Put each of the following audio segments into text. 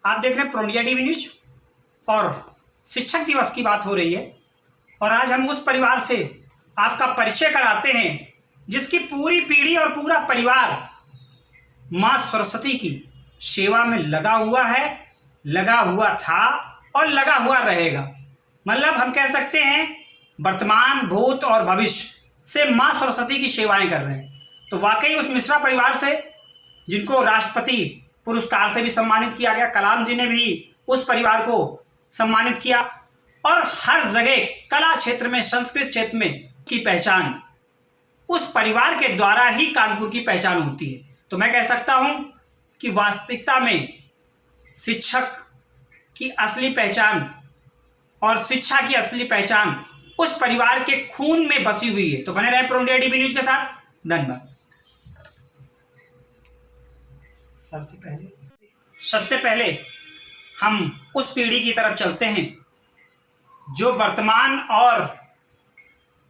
आप देख रहे हैं प्रो इंडिया टीवी न्यूज और शिक्षक दिवस की बात हो रही है और आज हम उस परिवार से आपका परिचय कराते हैं जिसकी पूरी पीढ़ी और पूरा परिवार मां सरस्वती की सेवा में लगा हुआ है, लगा हुआ था और लगा हुआ रहेगा। मतलब हम कह सकते हैं वर्तमान, भूत और भविष्य से मां सरस्वती की सेवाएं कर रहे हैं। तो वाकई उस मिश्रा परिवार से, जिनको राष्ट्रपति पुरस्कार से भी सम्मानित किया गया, कलाम जी ने भी उस परिवार को सम्मानित किया और हर जगह कला क्षेत्र में, संस्कृत क्षेत्र में की पहचान उस परिवार के द्वारा ही कानपुर की पहचान होती है। तो मैं कह सकता हूं कि वास्तविकता में शिक्षक की असली पहचान और शिक्षा की असली पहचान उस परिवार के खून में बसी हुई है। तो बने रहे प्रो इंडिया टीवी न्यूज के साथ। धन्यवाद। सबसे पहले हम उस पीढ़ी की तरफ चलते हैं जो वर्तमान और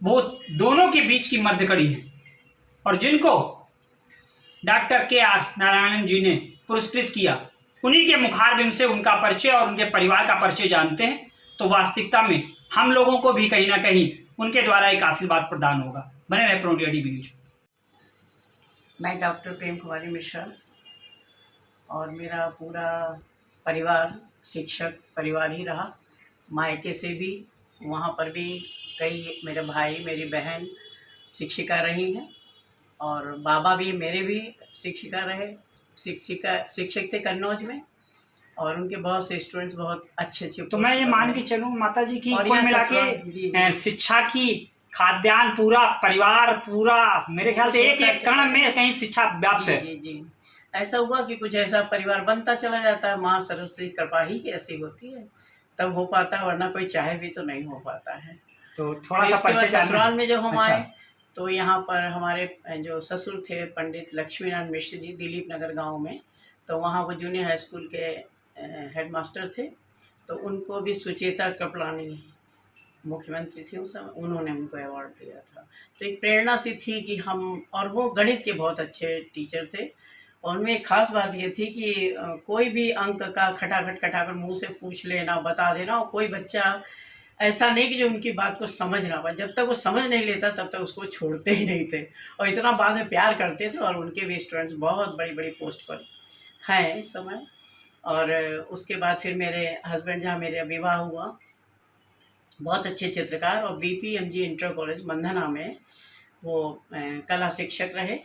भूत दोनों के बीच की मध्य कड़ी है और जिनको डॉक्टर के.आर. नारायणन जी ने पुरस्कृत किया। उन्हीं के मुखारबिंद से उनका परिचय और उनके परिवार का परिचय जानते हैं। तो वास्तविकता में हम लोगों को भी कहीं ना कहीं उनके द्वारा एक आशीर्वाद प्रदान होगा। बने रहे प्रो इंडिया टीवी न्यूज। मैं डॉक्टर प्रेम कुमारी मिश्रा और मेरा पूरा परिवार शिक्षक परिवार ही रहा। मायके से भी, वहाँ पर भी कई मेरे भाई मेरी बहन शिक्षिका रही हैं और बाबा भी मेरे भी शिक्षिका रहे, शिक्षक थे कन्नौज में और उनके बहुत से स्टूडेंट्स बहुत अच्छे। तो मैं ये मान के चलूँ माता जी की कुल मिला के शिक्षा की खाद्यान्न पूरा परिवार, पूरा मेरे ख्याल से एक कण में कहीं शिक्षा व्याप्त है। जी जी, ऐसा हुआ कि कुछ ऐसा परिवार बनता चला जाता है। माँ सरस्वती कृपा ही ऐसी होती है, तब हो पाता है, वरना कोई चाहे भी तो नहीं हो पाता है। तो थोड़ा सा परिचय ससुराल में जब हम आए तो यहाँ पर हमारे जो ससुर थे पंडित लक्ष्मीनारायण मिश्र जी, दिलीप नगर गाँव में, तो वहाँ वो जूनियर हाई स्कूल के हेडमास्टर थे। तो उनको भी सुचेता कृपलानी मुख्यमंत्री थी उस समय, उन्होंने उनको अवार्ड दिया था। तो एक प्रेरणा सी थी कि हम, और वो गणित के बहुत अच्छे टीचर थे और उनमें एक खास बात ये थी कि कोई भी अंक का खटाखट मुंह से पूछ लेना, बता देना, और कोई बच्चा ऐसा नहीं कि जो उनकी बात को समझ ना पाए। जब तक वो समझ नहीं लेता तब तक उसको छोड़ते ही नहीं थे और इतना बाद में प्यार करते थे। और उनके भी स्टूडेंट्स बहुत बड़ी बड़ी पोस्ट पर हैं इस समय। और उसके बाद फिर मेरे हस्बैंड, जहाँ मेरा विवाह हुआ, बहुत अच्छे चित्रकार और BPMG इंटर कॉलेज मंधना में वो कला शिक्षक रहे।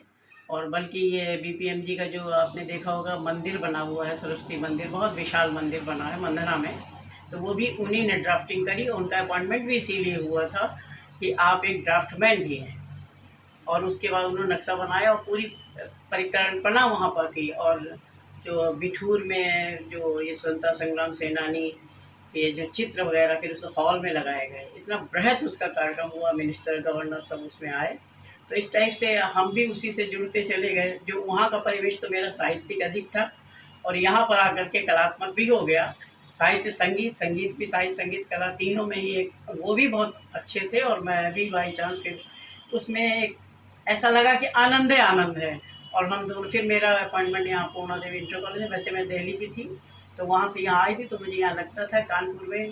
और बल्कि ये BPMG का जो आपने देखा होगा मंदिर बना हुआ है, सरस्वती मंदिर, बहुत विशाल मंदिर बना है मंधना में, तो वो भी उन्हीं ने ड्राफ्टिंग करी। उनका अपॉइंटमेंट भी इसीलिए हुआ था कि आप एक ड्राफ्टमैन भी हैं। और उसके बाद उन्होंने नक्शा बनाया और पूरी परिकल्पना वहाँ पर थी। और जो बिठूर में जो ये स्वतंत्रता संग्राम सेनानी ये जो चित्र वगैरह फिर उस हॉल में लगाए गए, इतना बृहद उसका कार्यक्रम हुआ। मिनिस्टर, गवर्नर सब उसमें आए। तो इस टाइप से हम भी उसी से जुड़ते चले गए। जो वहाँ का परिवेश तो मेरा साहित्यिक अधिक था और यहाँ पर आकर के कलात्मक भी हो गया। साहित्य, संगीत भी, साहित्य संगीत कला तीनों में ही एक, वो भी बहुत अच्छे थे और मैं भी बाई चांस फिर उसमें एक ऐसा लगा कि आनंद है, आनंद है। और हम दोनों, फिर मेरा अपॉइंटमेंट यहाँ पूर्णा देवी इंटर कॉलेज में, वैसे मैं दिल्ली की थी तो वहाँ से यहाँ आई थी, तो मुझे यहाँ लगता था कानपुर में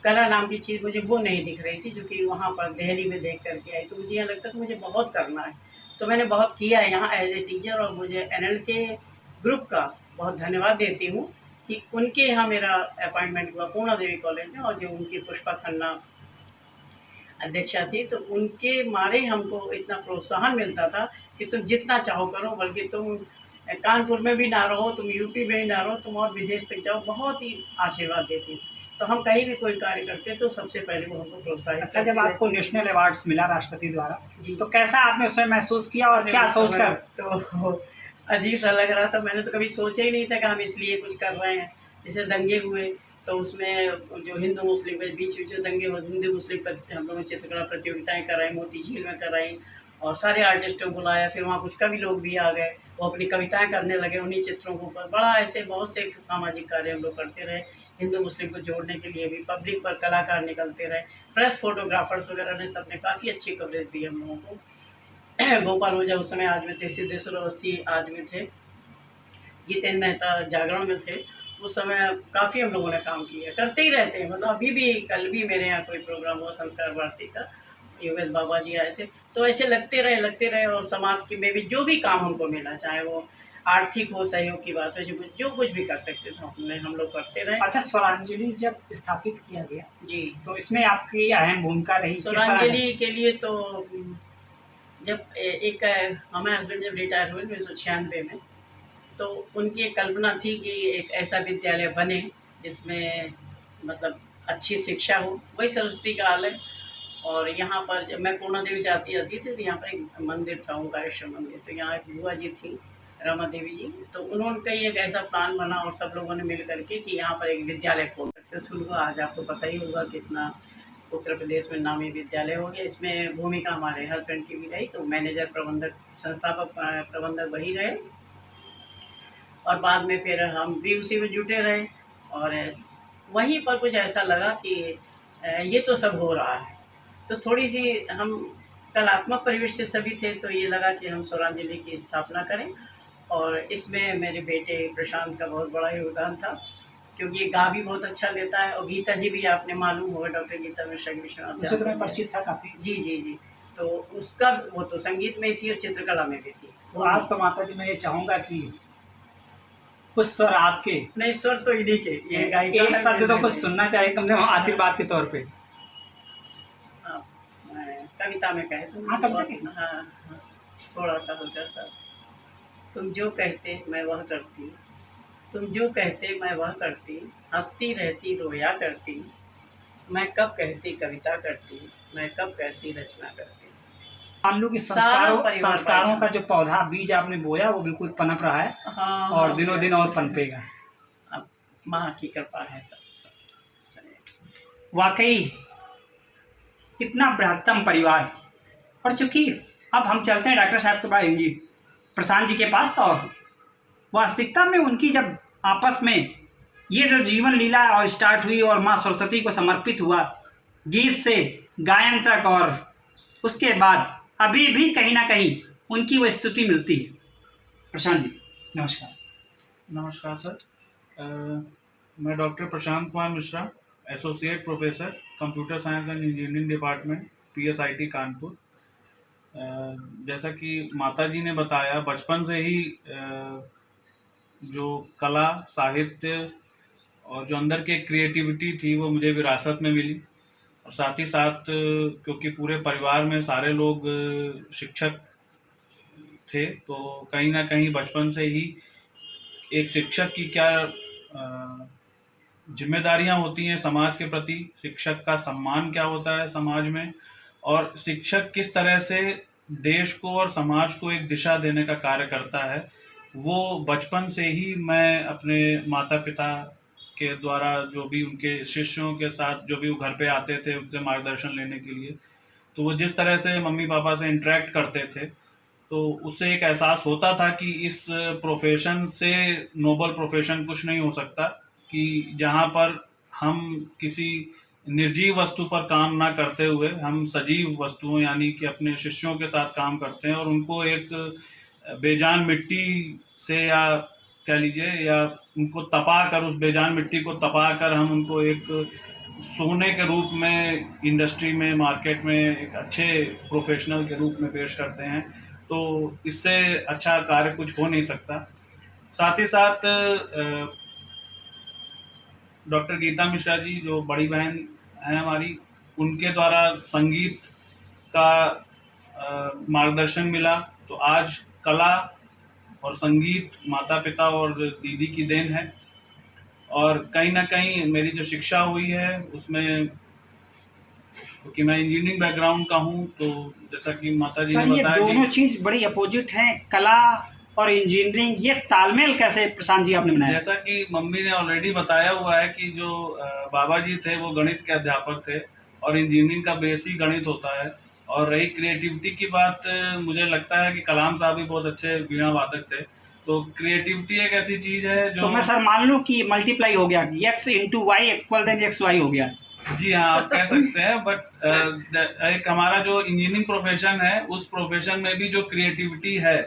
कला नाम की चीज़ मुझे वो नहीं दिख रही थी, जो कि वहाँ पर दिल्ली में देख करके आई। तो मुझे यहाँ लगता था मुझे बहुत करना है, तो मैंने बहुत किया है यहाँ एज ए टीचर। और मुझे NL के ग्रुप का बहुत धन्यवाद देती हूँ कि उनके यहाँ मेरा अपॉइंटमेंट हुआ पूर्णा देवी कॉलेज में। और जो उनकी पुष्पा खन्ना अध्यक्षा थी, तो उनके मारे हमको इतना प्रोत्साहन मिलता था कि तुम जितना चाहो करो, बल्कि तुम कानपुर में भी ना रहो, तुम यूपी में ही ना रहो, तुम और विदेश तक जाओ, बहुत ही आशीर्वाद देती। तो हम कहीं भी कोई कार्य करते तो सबसे पहले वो हमको प्रोत्साहित। अच्छा, जब आपको नेशनल अवार्ड्स मिला राष्ट्रपति द्वारा जी, तो कैसा आपने उसमें महसूस किया और क्या सोचकर? तो अजीब सा लग रहा था। मैंने तो कभी सोचा ही नहीं था कि हम इसलिए कुछ कर रहे हैं। जैसे दंगे हुए तो उसमें जो हिंदू मुस्लिम के बीच जो दंगे हुए, हिंदू मुस्लिम पर हम लोगों ने चित्रकला प्रतियोगिताएँ कराई, मोती झील में कराई और सारे आर्टिस्टों को लाया। फिर वहाँ कुछ कवि लोग भी आ गए, वो अपनी कविताएं करने लगे उन्हीं चित्रों के ऊपर। बड़ा ऐसे बहुत से सामाजिक कार्य हम लोग करते रहे, हिंदू मुस्लिम को जोड़ने के लिए भी। पब्लिक पर कलाकार निकलते रहे, प्रेस फोटोग्राफर्स वगैरह ने, सबने काफ़ी अच्छी कवरेज दी हम लोगों को। गोपाल ओझा उस समय आज में थे, सिद्धेश्वर अवस्थी आज में थे, जितेंद्र मेहता जागरण में थे उस समय काफ़ी हम लोगों ने काम किया, करते ही रहते हैं। मतलब अभी भी, कल भी मेरे यहाँ कोई प्रोग्राम हुआ संस्कार भारती का, योगेश बाबा जी आए थे, तो ऐसे लगते रहे और समाज की में भी जो भी काम हमको मिला, चाहे वो आर्थिक हो, सहयोग की बात हो, जो कुछ भी कर सकते थे हम लोग करते रहे। अच्छा, स्वरांजलि जब स्थापित किया गया जी, तो इसमें आपकी अहम भूमिका रही, किस तरह रही? स्वरांजलि के लिए तो जब एक हमारे हस्बैंड जब रिटायर हुए 1996 में, तो उनकी एक कल्पना थी कि एक ऐसा विद्यालय बने जिसमें मतलब अच्छी शिक्षा हो। वही सरस्वती का हाल है। और यहाँ पर जब मैं पूर्णा देवी से आती थी तो यहाँ पर एक मंदिर था, ओंकारेश्वर मंदिर, तो यहाँ एक बुआ जी थी, रमा देवी जी, तो उन्होंने कही एक ऐसा प्लान बना और सब लोगों ने मिल करके कि यहाँ पर एक विद्यालय खोल। सक्सेसफुल हुआ। आज आपको पता ही होगा कितना उत्तर प्रदेश में नामी विद्यालय हो गया। इसमें भूमिका हमारे हस्बैंड की भी रही, तो मैनेजर, प्रबंधक, संस्थापक प्रबंधक वही रहे, और बाद में फिर हम भी उसी में जुटे रहे। और वहीं पर कुछ ऐसा लगा कि ये तो सब हो रहा है, तो थोड़ी सी हम कलात्मक परिवेश से सभी थे, तो ये लगा कि हम स्वरांजलि की स्थापना करें। और इसमें मेरे बेटे प्रशांत का बहुत बड़ा योगदान था, क्योंकि ये गा भी बहुत अच्छा लेता है। और गीता जी भी आपने मालूम होगा, डॉक्टर गीता मिश्रा की उससे तो मैं परिचित था काफ़ी। जी जी जी। तो उसका वो तो संगीत में थी और चित्रकला में भी थी। तो आज तो माता जी मैं ये चाहूँगा कि कुछ स्वर आपके, नहीं, स्वर तो इन्हीं के, ये गायिका एक शब्द तो कुछ सुनना चाहिए कम से कम आशीर्वाद के तौर पे। कविता में कहे तो हाँ, कविता की। हाँ, थोड़ा सा हल्का सा। तुम जो कहते मैं वह करती, तुम जो कहते मैं वह करती, हंसती रहती रोया करती, मैं कब कहती कविता करती, मैं कब कहती रचना करती। मान लो कि संस्कारों का जो पौधा बीज आपने बोया वो बिल्कुल पनप रहा है। हाँ, और दिनों दिन और पनपेगा। अब माँ की कृपा है सब। वाकई इतना बृहत्तम परिवार। और चूंकि अब हम चलते हैं डॉक्टर साहब के पास, जी प्रशांत जी के पास, और वास्तविकता में उनकी जब आपस में ये जो जीवन लीला और स्टार्ट हुई और माँ सरस्वती को समर्पित हुआ, गीत से गायन तक, और उसके बाद अभी भी कहीं ना कहीं उनकी वो स्तुति मिलती है। प्रशांत जी नमस्कार। नमस्कार सर। मैं doctor Prashant Kumar Mishra, associate professor, computer science and engineering department, PSIT Kanpur. जैसा कि माता जी ने बताया, बचपन से ही जो कला, साहित्य और जो अंदर की क्रिएटिविटी थी वो मुझे विरासत में मिली। और साथ ही साथ क्योंकि पूरे परिवार में सारे लोग शिक्षक थे, तो कहीं ना कहीं बचपन से ही एक शिक्षक की क्या जिम्मेदारियां होती हैं समाज के प्रति, शिक्षक का सम्मान क्या होता है समाज में, और शिक्षक किस तरह से देश को और समाज को एक दिशा देने का कार्य करता है, वो बचपन से ही मैं अपने माता पिता के द्वारा, जो भी उनके शिष्यों के साथ जो भी वो घर पे आते थे उनसे मार्गदर्शन लेने के लिए, तो वो जिस तरह से मम्मी पापा से इंटरेक्ट करते थे, तो उससे एक एहसास होता था कि इस प्रोफेशन से नोबल प्रोफेशन कुछ नहीं हो सकता, कि जहाँ पर हम किसी निर्जीव वस्तु पर काम ना करते हुए हम सजीव वस्तुओं यानी कि अपने शिष्यों के साथ काम करते हैं, और उनको एक बेजान मिट्टी से, या कह लीजिए, या उनको तपा कर, उस बेजान मिट्टी को तपा कर हम उनको एक सोने के रूप में इंडस्ट्री में, मार्केट में एक अच्छे प्रोफेशनल के रूप में पेश करते हैं। तो इससे अच्छा कार्य कुछ हो नहीं सकता। साथ ही साथ डॉक्टर गीता मिश्रा जी जो बड़ी बहन हैं हमारी, उनके द्वारा संगीत का मार्गदर्शन मिला, तो आज कला और संगीत माता पिता और दीदी की देन है। और कहीं ना कहीं मेरी जो शिक्षा हुई है उसमें, क्योंकि मैं इंजीनियरिंग बैकग्राउंड का हूँ, तो जैसा कि माता जी ने बताया, ये दोनों चीज़ बड़ी अपोजिट हैं, कला और इंजीनियरिंग, ये तालमेल कैसे प्रशांत जी आपने बनाया? जैसा कि मम्मी ने ऑलरेडी बताया हुआ है कि जो बाबा जी थे वो गणित के अध्यापक थे, और इंजीनियरिंग का बेस ही गणित होता है। और रही क्रिएटिविटी की बात, मुझे लगता है कि कलाम साहब भी बहुत अच्छे वीणा वादक थे। तो क्रिएटिविटी एक ऐसी चीज़ है जो, तो मैं सर मान लूँ कि मल्टीप्लाई हो गया, x × y = xy हो गया। जी हाँ, आप कह सकते हैं। बट एक हमारा जो इंजीनियरिंग प्रोफेशन है, उस प्रोफेशन में भी जो क्रिएटिविटी है,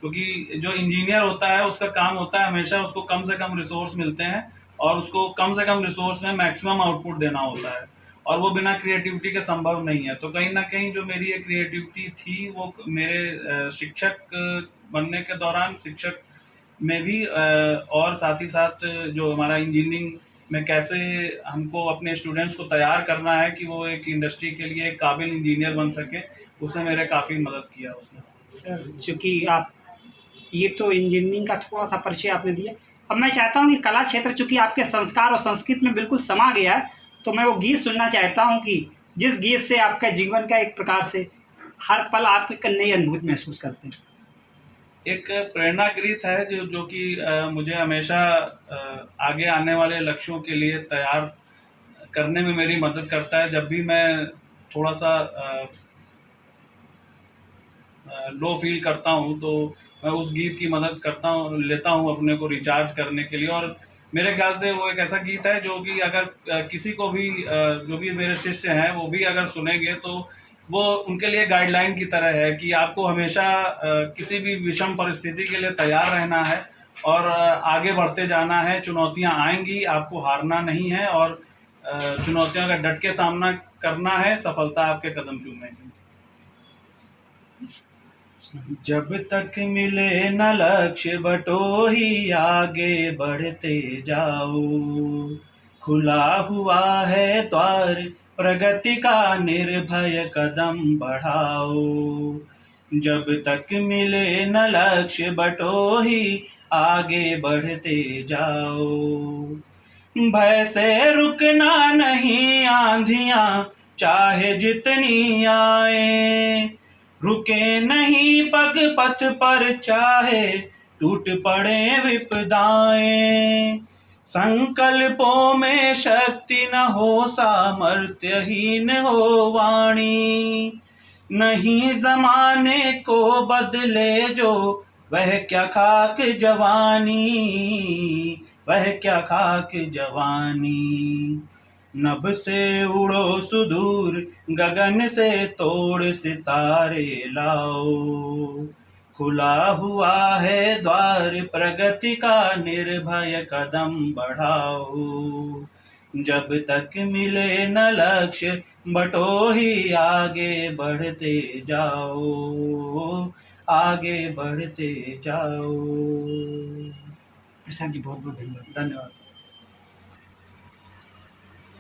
क्योंकि जो इंजीनियर होता है उसका काम होता है हमेशा उसको कम से कम रिसोर्स मिलते हैं, और उसको कम से कम रिसोर्स में मैक्सिमम आउटपुट देना होता है, और वो बिना क्रिएटिविटी के संभव नहीं है। तो कहीं ना कहीं जो मेरी ये क्रिएटिविटी थी वो मेरे शिक्षक बनने के दौरान, शिक्षक में भी और साथ ही साथ जो हमारा इंजीनियरिंग में कैसे हमको अपने स्टूडेंट्स को तैयार करना है कि वो एक इंडस्ट्री के लिए एक काबिल इंजीनियर बन सके, उसने मेरे काफ़ी मदद किया उसने। सर चूँकि आप ये तो इंजीनियरिंग का थोड़ा सा परिचय आपने दिया, अब मैं चाहता हूँ कि कला क्षेत्र चूँकि आपके संस्कार और संस्कृति में बिल्कुल समा गया है, तो मैं वो गीत सुनना चाहता हूँ कि जिस गीत से आपका जीवन का एक प्रकार से हर पल आप एक नई अनुभूति महसूस करते हैं। एक प्रेरणा गीत है जो कि मुझे हमेशा आगे आने वाले लक्ष्यों के लिए तैयार करने में मेरी मदद करता है। जब भी मैं थोड़ा सा लो फील करता हूँ तो मैं उस गीत की मदद लेता हूँ अपने को रिचार्ज करने के लिए। और मेरे ख्याल से वो एक ऐसा गीत है जो कि अगर किसी को भी जो भी मेरे शिष्य हैं वो भी अगर सुनेंगे तो वो उनके लिए गाइडलाइन की तरह है कि आपको हमेशा किसी भी विषम परिस्थिति के लिए तैयार रहना है और आगे बढ़ते जाना है। चुनौतियां आएंगी, आपको हारना नहीं है और चुनौतियों का डट के सामना करना है, सफलता आपके कदम चूमेगी। जब तक मिले न लक्ष्य बटो ही आगे बढ़ते जाओ, खुला हुआ है द्वार प्रगति का निर्भय कदम बढ़ाओ। जब तक मिले न लक्ष्य बटो ही आगे बढ़ते जाओ, भय से रुकना नहीं आंधियां चाहे जितनी आए, रुके नहीं पग पथ पर चाहे टूट पड़े विपदाएं। संकल्पों में शक्ति न हो, सामर्थ्यहीन हो वाणी, नहीं जमाने को बदले जो वह क्या खाक जवानी, वह क्या खाक जवानी। नभ से उड़ो सुदूर, गगन से तोड़ सितारे लाओ, खुला हुआ है द्वार प्रगति का निर्भय कदम बढ़ाओ। जब तक मिले न लक्ष्य बटो ही आगे बढ़ते जाओ, आगे बढ़ते जाओ। प्रशांत जी बहुत बहुत धन्यवाद। धन्यवाद।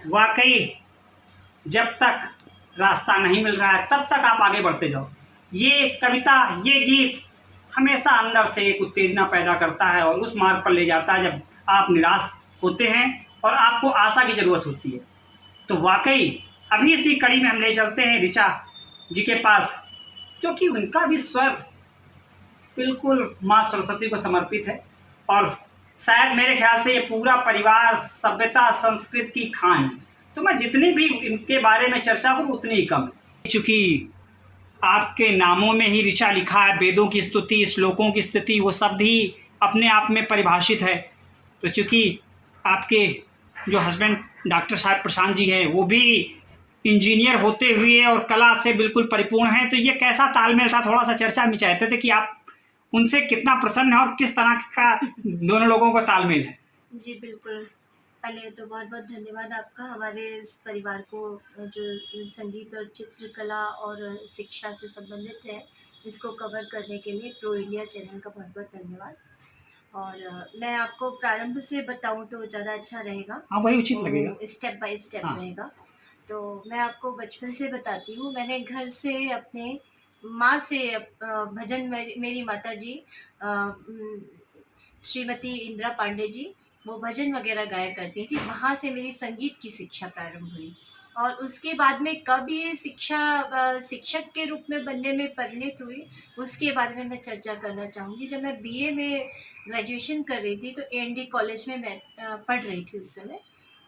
वाकई जब तक रास्ता नहीं मिल रहा है तब तक आप आगे बढ़ते जाओ। ये कविता, ये गीत हमेशा अंदर से एक उत्तेजना पैदा करता है और उस मार्ग पर ले जाता है जब आप निराश होते हैं और आपको आशा की ज़रूरत होती है। तो वाकई अभी इसी कड़ी में हम ले चलते हैं ऋचा जी के पास, जो कि उनका भी स्वर बिल्कुल माँ सरस्वती को समर्पित है और शायद मेरे ख्याल से ये पूरा परिवार सभ्यता संस्कृति की खान है। तो मैं जितनी भी इनके बारे में चर्चा करूँ उतनी ही कम है। चूँकि आपके नामों में ही ऋचा लिखा है, वेदों की स्तुति, श्लोकों की स्तुति, वो शब्द ही अपने आप में परिभाषित है। तो चूँकि आपके जो हस्बैंड डॉक्टर साहब प्रशांत जी हैं वो भी इंजीनियर होते हुए और कला से बिल्कुल परिपूर्ण हैं, तो ये कैसा तालमेल था, थोड़ा सा चर्चा में चाहते थे कि आप उनसे कितना प्रसन्न है और किस तरह का दोनों लोगों का तालमेल है। जी बिल्कुल, पहले तो बहुत बहुत धन्यवाद आपका हमारे इस परिवार को जो संगीत और चित्रकला और शिक्षा से संबंधित है इसको कवर करने के लिए प्रो इंडिया चैनल का बहुत बहुत धन्यवाद। और मैं आपको प्रारंभ से बताऊं तो ज़्यादा अच्छा रहेगा। हाँ, वही उचित लगेगा, स्टेप बाय स्टेप हाँ। रहेगा। तो मैं आपको बचपन से बताती हूँ। मैंने घर से अपने माँ से भजन, मेरी माता जी श्रीमती इंदिरा पांडे जी वो भजन वगैरह गाया करती थी, वहाँ से मेरी संगीत की शिक्षा प्रारंभ हुई। और उसके बाद में कब ये शिक्षक के रूप में बनने में परिणित हुई उसके बारे में मैं चर्चा करना चाहूँगी। जब मैं बीए में ग्रेजुएशन कर रही थी तो एएनडी कॉलेज में मैं पढ़ रही थी उस समय।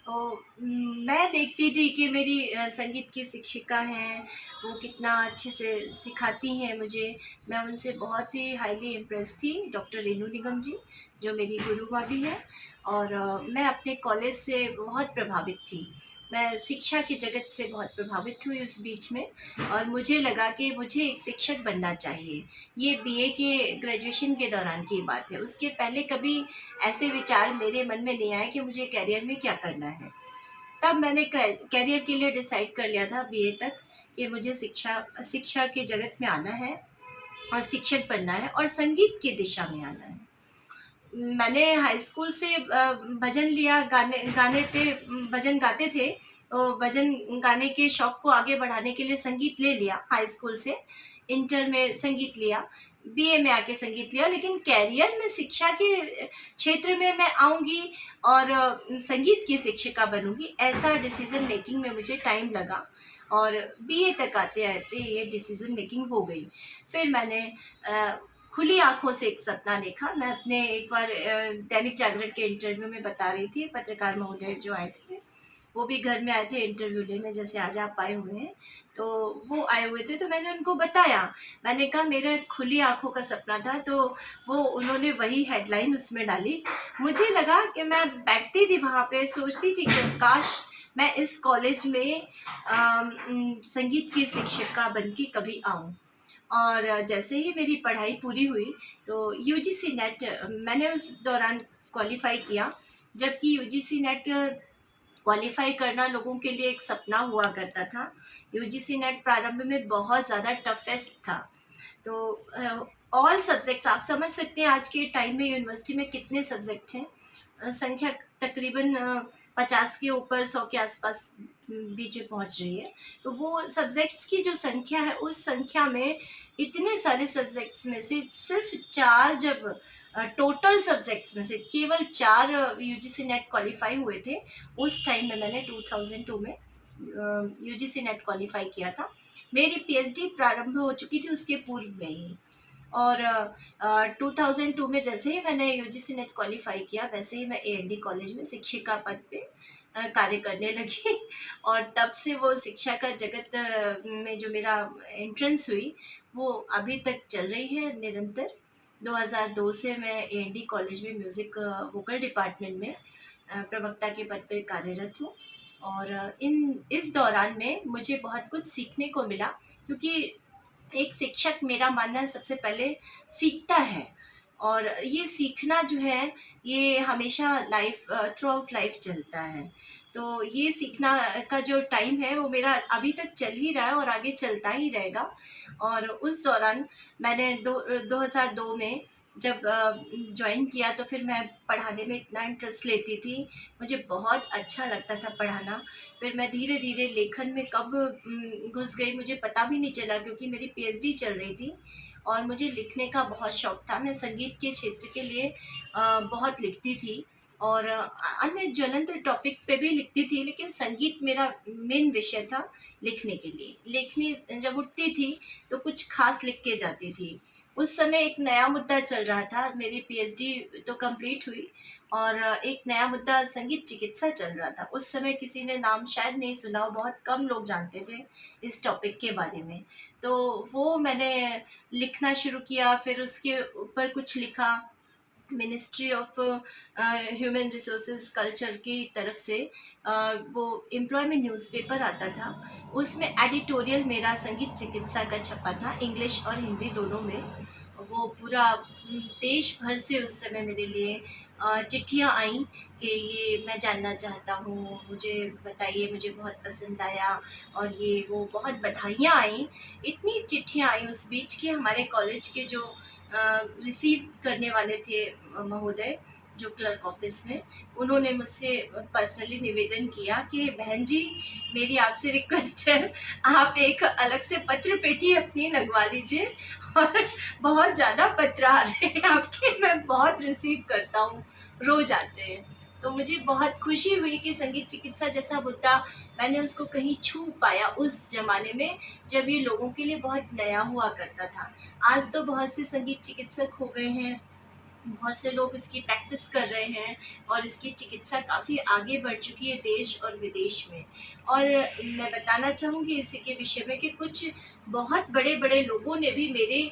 तो मैं देखती थी कि मेरी संगीत की शिक्षिका हैं वो कितना अच्छे से सिखाती हैं मुझे। मैं उनसे बहुत ही हाईली इम्प्रेस थी, डॉक्टर रेनू निगम जी जो मेरी गुरु भाभी हैं। और मैं अपने कॉलेज से बहुत प्रभावित थी मैं शिक्षा की जगत से बहुत प्रभावित हुई उस बीच में, और मुझे लगा कि मुझे एक शिक्षक बनना चाहिए। ये बीए के ग्रेजुएशन के दौरान की बात है। उसके पहले कभी ऐसे विचार मेरे मन में नहीं आए कि मुझे करियर में क्या करना है। तब मैंने करियर के लिए डिसाइड कर लिया था बीए तक कि मुझे शिक्षा की जगत में आना है और शिक्षक बनना है और संगीत की दिशा में आना है। मैंने हाई स्कूल से भजन लिया, भजन गाते थे। भजन गाने के शौक को आगे बढ़ाने के लिए संगीत ले लिया हाई स्कूल से। इंटर में संगीत लिया, बीए में आके संगीत लिया, लेकिन कैरियर में शिक्षा के क्षेत्र में मैं आऊँगी और संगीत की शिक्षिका बनूँगी, ऐसा डिसीज़न मेकिंग में मुझे टाइम लगा और बीए तक आते-आते ये डिसीज़न मेकिंग हो गई। फिर मैंने खुली आँखों से एक सपना देखा। मैं अपने एक बार दैनिक जागरण के इंटरव्यू में बता रही थी, पत्रकार महोदय जो आए थे, वो भी घर में आए थे इंटरव्यू लेने, जैसे आज आप आए हुए हैं। तो वो आए हुए थे, तो मैंने उनको बताया। मैंने कहा मेरा खुली आँखों का सपना था, तो वो उन्होंने वही हेडलाइन उसमें डाली। मुझे लगा कि मैं बैठती थी वहाँ पे, सोचती थी कि काश मैं इस कॉलेज में संगीत की शिक्षिका बन के कभी आऊँ। और जैसे ही मेरी पढ़ाई पूरी हुई तो यूजीसी नेट मैंने उस दौरान क्वालिफ़ाई किया, जबकि यूजीसी नेट क्वालिफ़ाई करना लोगों के लिए एक सपना हुआ करता था। यूजीसी नेट प्रारंभ में बहुत ज़्यादा टफेस्ट था। तो ऑल सब्जेक्ट्स आप समझ सकते हैं आज के टाइम में यूनिवर्सिटी में कितने सब्जेक्ट हैं। संख्या तकरीबन 50 के ऊपर, 100 के आसपास बीच में पहुंच रही है। तो वो सब्जेक्ट्स की जो संख्या है, उस संख्या में इतने सारे सब्जेक्ट्स में से सिर्फ 4, जब टोटल सब्जेक्ट्स में से केवल 4 यूजीसी नेट क्वालिफाई हुए थे। उस टाइम में मैंने 2002 में यूजीसी नेट क्वालिफाई किया था। मेरी पीएचडी प्रारंभ हो चुकी थी उसके पूर्व में ही। और 2002 में जैसे ही मैंने यूजीसी नेट क्वालिफाई किया, वैसे ही मैं एएनडी कॉलेज में शिक्षिका पद पे कार्य करने लगी। और तब से वो शिक्षा का जगत में जो मेरा एंट्रेंस हुई, वो अभी तक चल रही है निरंतर। 2002 से मैं एएनडी कॉलेज में म्यूज़िक वोकल डिपार्टमेंट में प्रवक्ता के पद पर कार्यरत हूँ। और इस दौरान में मुझे बहुत कुछ सीखने को मिला, क्योंकि एक शिक्षक, मेरा मानना है, सबसे पहले सीखता है। और ये सीखना जो है, ये हमेशा थ्रू आउट लाइफ चलता है। तो ये सीखना का जो टाइम है वो मेरा अभी तक चल ही रहा है और आगे चलता ही रहेगा। और उस दौरान मैंने 2002 में जब ज्वाइन किया, तो फिर मैं पढ़ाने में इतना इंटरेस्ट लेती थी, मुझे बहुत अच्छा लगता था पढ़ाना। फिर मैं धीरे धीरे लेखन में कब घुस गई मुझे पता भी नहीं चला, क्योंकि मेरी पीएचडी चल रही थी और मुझे लिखने का बहुत शौक़ था। मैं संगीत के क्षेत्र के लिए बहुत लिखती थी और अन्य ज्वलंत टॉपिक पे भी लिखती थी, लेकिन संगीत मेरा मेन विषय था लिखने के लिए। लेखनी जब उठती थी तो कुछ खास लिख के जाती थी। उस समय एक नया मुद्दा चल रहा था, मेरी पीएचडी तो कंप्लीट हुई और एक नया मुद्दा संगीत चिकित्सा चल रहा था। उस समय किसी ने नाम शायद नहीं सुना हो, बहुत कम लोग जानते थे इस टॉपिक के बारे में। तो वो मैंने लिखना शुरू किया, फिर उसके ऊपर कुछ लिखा। Ministry of human resources culture की तरफ से वो एम्प्लॉयमेंट न्यूज़पेपर आता था, उसमें एडिटोरियल मेरा संगीत चिकित्सा का छपा था, इंग्लिश और हिंदी दोनों में। वो पूरा देश भर से उस समय मेरे लिए चिट्ठियाँ आईं कि ये मैं जानना चाहता हूँ, मुझे बताइए, मुझे बहुत पसंद आया, और ये वो बहुत बधाइयाँ आईं। इतनी चिट्ठियाँ आई उस बीच कि हमारे कॉलेज के जो रिसीव करने वाले थे महोदय, जो क्लर्क ऑफिस में, उन्होंने मुझसे पर्सनली निवेदन किया कि बहन जी, मेरी आपसे रिक्वेस्ट है, आप एक अलग से पत्र पेटी अपनी लगवा लीजिए। और बहुत ज़्यादा पत्र आ रहे हैं आपके, मैं बहुत रिसीव करता हूँ, रोज़ आते हैं। तो मुझे बहुत खुशी हुई कि संगीत चिकित्सा जैसा मुद्दा मैंने उसको कहीं छू पाया उस ज़माने में, जब ये लोगों के लिए बहुत नया हुआ करता था। आज तो बहुत से संगीत चिकित्सक हो गए हैं, बहुत से लोग इसकी प्रैक्टिस कर रहे हैं और इसकी चिकित्सा काफ़ी आगे बढ़ चुकी है देश और विदेश में। और मैं बताना चाहूँगी इसी के विषय में कि कुछ बहुत बड़े बड़े लोगों ने भी मेरे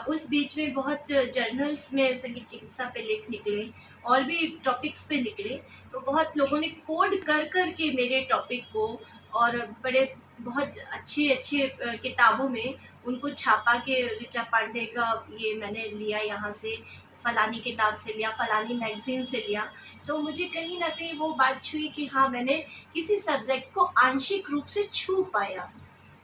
उस बीच में बहुत जर्नल्स में संगीत चिकित्सा पे लेख निकले और भी टॉपिक्स पे निकले, तो बहुत लोगों ने कोड कर कर के मेरे टॉपिक को और बड़े बहुत अच्छे अच्छे किताबों में उनको छापा के ऋचा पांडे का ये मैंने लिया, यहाँ से फ़लानी किताब से लिया, फ़लानी मैगज़ीन से लिया। तो मुझे कहीं न कहीं वो बात छुई कि हाँ, मैंने किसी सब्जेक्ट को आंशिक रूप से छू पाया।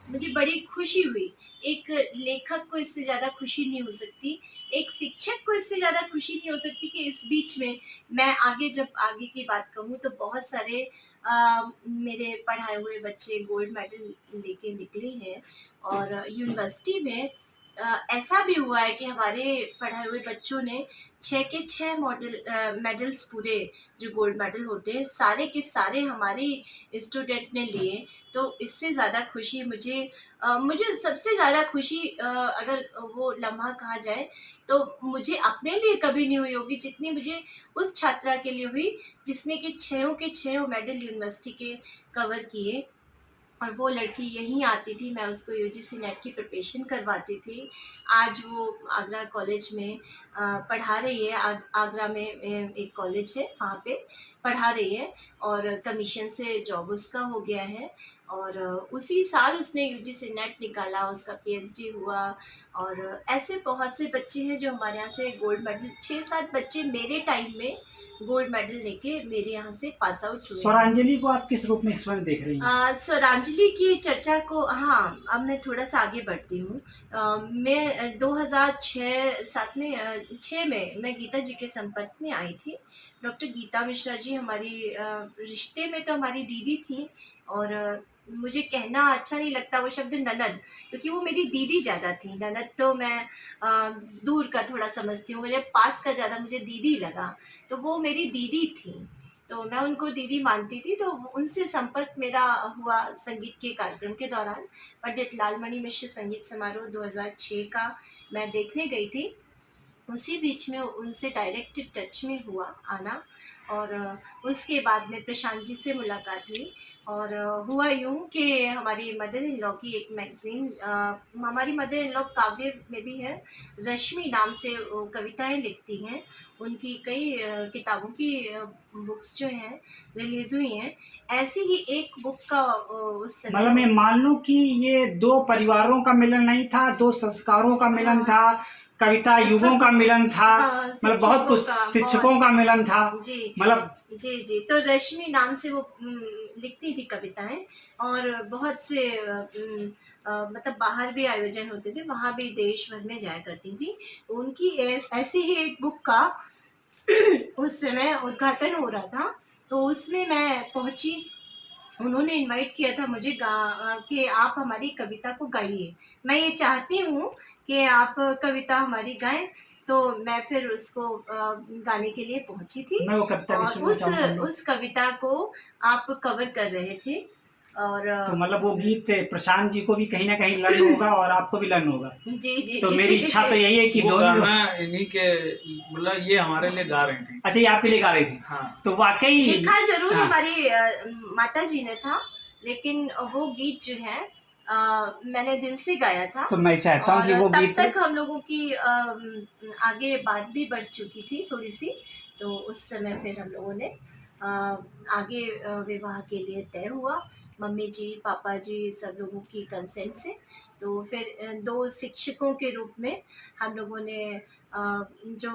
मुझे बड़ी खुशी हुई। एक लेखक को इससे ज़्यादा खुशी नहीं हो सकती, एक शिक्षक को इससे ज़्यादा खुशी नहीं हो सकती कि इस बीच में मैं जब आगे की बात कहूँ तो बहुत सारे मेरे पढ़ाए हुए बच्चे गोल्ड मेडल लेके निकले हैं। और यूनिवर्सिटी में ऐसा भी हुआ है कि हमारे पढ़ाए हुए बच्चों ने 6 के 6 मेडल्स पूरे जो गोल्ड मेडल होते हैं सारे के सारे हमारे स्टूडेंट ने लिए। तो इससे ज़्यादा खुशी मुझे सबसे ज़्यादा खुशी अगर वो लम्हा कहा जाए तो मुझे अपने लिए कभी नहीं हुई होगी जितनी मुझे उस छात्रा के लिए हुई जिसने कि 6 के 6 मेडल यूनिवर्सिटी के कवर किए। और वो लड़की यहीं आती थी, मैं उसको यूजीसी नेट की प्रिपरेशन करवाती थी। आज वो आगरा कॉलेज में पढ़ा रही है। आगरा में एक कॉलेज है, वहाँ पे पढ़ा रही है और कमीशन से जॉब उसका हो गया है। और उसी साल उसने यूजीसी नेट निकाला, उसका पीएचडी हुआ। और ऐसे बहुत से बच्चे हैं जो हमारे यहाँ से गोल्ड मेडल, 6-7 बच्चे मेरे टाइम में गोल्ड मेडल लेके मेरे यहाँ से पास आउट हुए। स्वरांजलि को आप किस रूप में इस समय देख रही हैं? स्वरांजलि की चर्चा को, हाँ, अब मैं थोड़ा सा आगे बढ़ती हूँ। मैं 2006-7 में 6 में मैं गीता जी के संपर्क में आई थी। डॉक्टर गीता मिश्रा जी हमारी रिश्ते में तो हमारी दीदी थी। और मुझे कहना अच्छा नहीं लगता वो शब्द ननद, क्योंकि वो मेरी दीदी ज़्यादा थी। ननद तो मैं दूर का थोड़ा समझती हूँ, मेरे पास का ज़्यादा मुझे दीदी लगा। तो वो मेरी दीदी थी, तो मैं उनको दीदी मानती थी। तो उनसे संपर्क मेरा हुआ संगीत के कार्यक्रम के दौरान। पंडित लालमणि मिश्र संगीत समारोह 2006 का मैं देखने गई थी। उसी बीच में उनसे डायरेक्ट टच में हुआ आना। और उसके बाद में प्रशांत जी से मुलाकात हुई। और हुआ यूँ कि हमारी मदर इन लॉ की एक मैगज़ीन, हमारी मदर इन लॉ काव्य में भी है, रश्मि नाम से वो कविताएं लिखती हैं। उनकी कई किताबों की बुक्स जो हैं रिलीज़ हुई हैं। ऐसी ही एक बुक का उस समय मतलब मैं मान लूं कि ये 2 परिवारों का मिलन नहीं था, 2 संस्कारों का मिलन था, कविता युगों का मिलन था, हाँ, मतलब बहुत कुछ शिक्षकों का मिलन था। जी मतलब जी। तो रश्मि नाम से वो लिखती थी कविताएं। और बहुत से मतलब बाहर भी आयोजन होते थे, वहाँ भी देश भर में जाया करती थी। उनकी ऐसी ही एक बुक का उस समय उद्घाटन हो रहा था, तो उसमें मैं पहुंची। उन्होंने इनवाइट किया था मुझे कि आप हमारी कविता को गाइए। मैं ये चाहती हूँ कि आप कविता हमारी गाएं। तो मैं फिर उसको गाने के लिए पहुंची थी। मैं वो कविता भी और सुनना चाहूंगा। उस कविता को आप कवर कर रहे थे। और तो मतलब वो गीत प्रशांत जी को भी कहीं ना कहीं लर्न होगा और आपको भी लर्न होगा। जी तो मेरी इच्छा तो यही है कि वो दोनों गाना इन्हीं के, मतलब ये हमारे लिए गा रही थी। अच्छा, ये आपके लिए गा रही थी। हाँ। तो वाकई लिखा जरूर हाँ। हमारी माता जी ने था, लेकिन वो गीत जो है मैंने दिल से गाया था। तो मैं चाहता हूँ कि वो तब गीत तक हम लोगों की आगे बात भी बढ़ चुकी थी थोड़ी सी। तो उस समय फिर हम लोगों ने आगे विवाह के लिए तय हुआ, मम्मी जी पापा जी सब लोगों की कंसेंट से। तो फिर 2 शिक्षकों के रूप में हम लोगों ने जो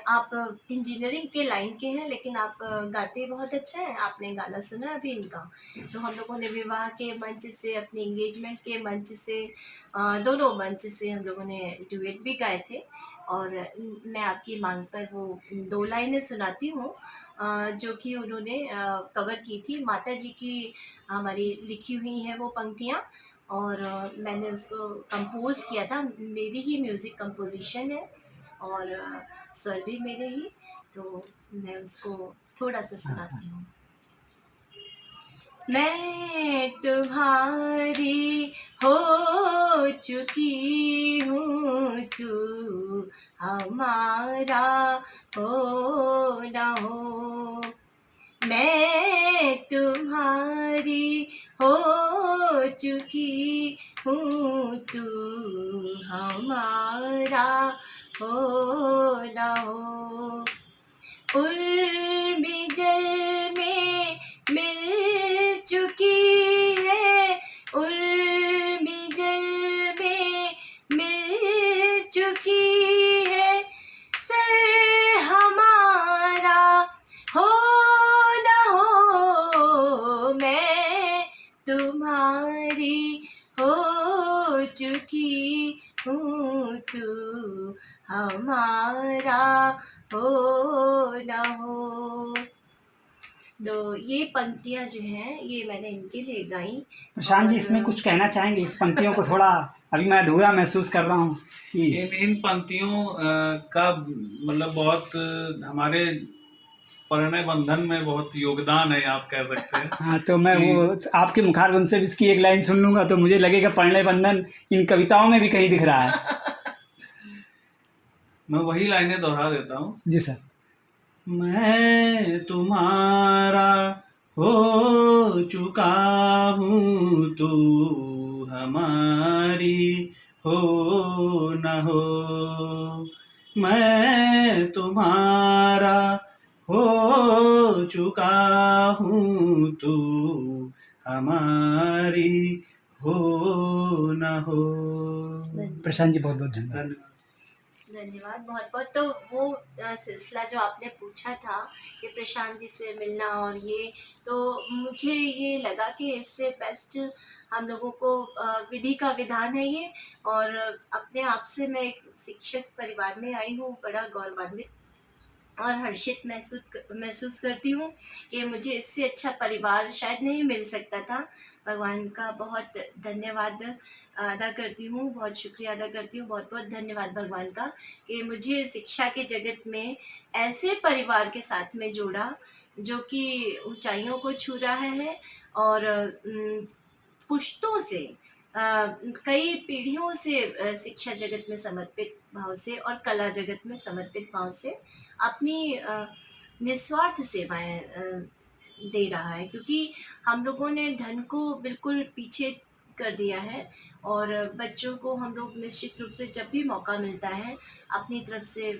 आप इंजीनियरिंग के लाइन के हैं लेकिन आप गाते बहुत अच्छा है, आपने गाना सुना अभी इनका। तो हम लोगों ने विवाह के मंच से, अपने एंगेजमेंट के मंच से, दोनों मंच से हम लोगों ने डुएट भी गाए थे। और मैं आपकी मांग पर वो 2 लाइनें सुनाती हूँ जो कि उन्होंने कवर की थी। माता जी की हमारी लिखी हुई हैं वो पंक्तियाँ। और मैंने उसको कंपोज़ किया था, मेरी ही म्यूज़िक कंपोजिशन है और स्वर भी मेरे ही। तो मैं उसको थोड़ा सा सुनाती हूँ। मैं तुम्हारी हो चुकी हूँ, तू हमारा हो न हो। मैं तुम्हारी हो चुकी हूँ, तू हमारा हो न हो। उर्मी जल में मिल चुकी है, उर्मी जल में मिल चुकी है, सर हमारा हो न हो। मैं तुम्हारी हो चुकी हूँ, तू हमारा हो न हो। तो ये पंक्तियाँ जो हैं ये मैंने इनके लिए गाई। प्रशांत जी, इसमें कुछ कहना चाहेंगे? इस पंक्तियों को थोड़ा अभी मैं अधूरा महसूस कर रहा हूँ कि इन पंक्तियों का मतलब बहुत हमारे परिणय बंधन में बहुत योगदान है, आप कह सकते हैं। हाँ, तो मैं वो आपके मुखारबंद से इसकी एक लाइन सुन लूँगा तो मुझे लगेगा परिणय बंधन इन कविताओं में भी कहीं दिख रहा है। मैं वही लाइनें दोहरा देता हूँ। जी सर। मैं तुम्हारा हो चुका हूँ, तू हमारी हो न हो। मैं तुम्हारा हो चुका हूँ, तू हमारी हो न हो। प्रशांत जी, बहुत बहुत धन्यवाद। धन्यवाद बहुत बहुत। तो वो सिलसिला जो आपने पूछा था कि प्रशांत जी से मिलना और ये, तो मुझे ये लगा कि इससे बेस्ट हम लोगों को विधि का विधान है ये। और अपने आप से मैं एक शिक्षक परिवार में आई हूँ, बड़ा गौरवान्वित और हर्षित महसूस करती हूँ कि मुझे इससे अच्छा परिवार शायद नहीं मिल सकता था। भगवान का बहुत धन्यवाद अदा करती हूँ, बहुत शुक्रिया अदा करती हूँ। बहुत बहुत धन्यवाद भगवान का कि मुझे शिक्षा के जगत में ऐसे परिवार के साथ में जोड़ा जो कि ऊंचाइयों को छू रहा है और पुश्तों से कई पीढ़ियों से शिक्षा जगत में समर्पित भाव से और कला जगत में समर्पित भाव से अपनी निस्वार्थ सेवाएं दे रहा है। क्योंकि हम लोगों ने धन को बिल्कुल पीछे कर दिया है और बच्चों को हम लोग निश्चित रूप से जब भी मौका मिलता है अपनी तरफ से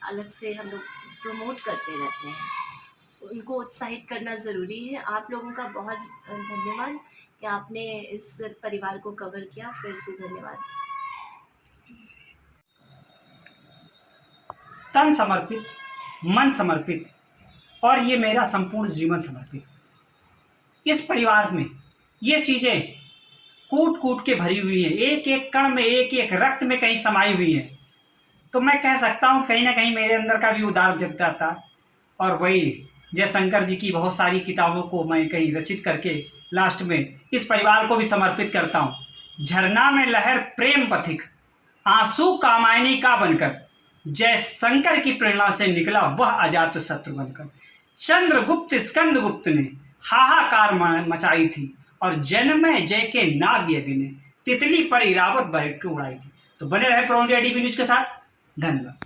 अलग से हम लोग प्रमोट करते रहते हैं। उनको उत्साहित करना ज़रूरी है। आप लोगों का बहुत धन्यवाद कि आपने इस परिवार को कवर किया। फिर से धन्यवाद। तन समर्पित, मन समर्पित और ये मेरा संपूर्ण जीवन समर्पित। इस परिवार में ये चीज़ें कूट कूट के भरी हुई हैं, एक एक कण में, एक एक रक्त में कहीं समाई हुई है। तो मैं कह सकता हूँ कहीं ना कहीं मेरे अंदर का भी उदार जगता था। और वही जयशंकर जी की बहुत सारी किताबों को मैं कहीं रचित करके लास्ट में इस परिवार को भी समर्पित करता हूँ। झरना में लहर प्रेम पथिक, आंसू कामायनी का बनकर, जयशंकर की प्रेरणा से निकला वह अजात शत्रु बनकर। चंद्रगुप्त स्कंदगुप्त ने हाहाकार मचाई थी और जन्मय जय के नाग यज्ञ ने तितली पर इरावत भर के उड़ाई थी। तो बने रहे प्रो इंडिया टीवी न्यूज के साथ। धन्यवाद।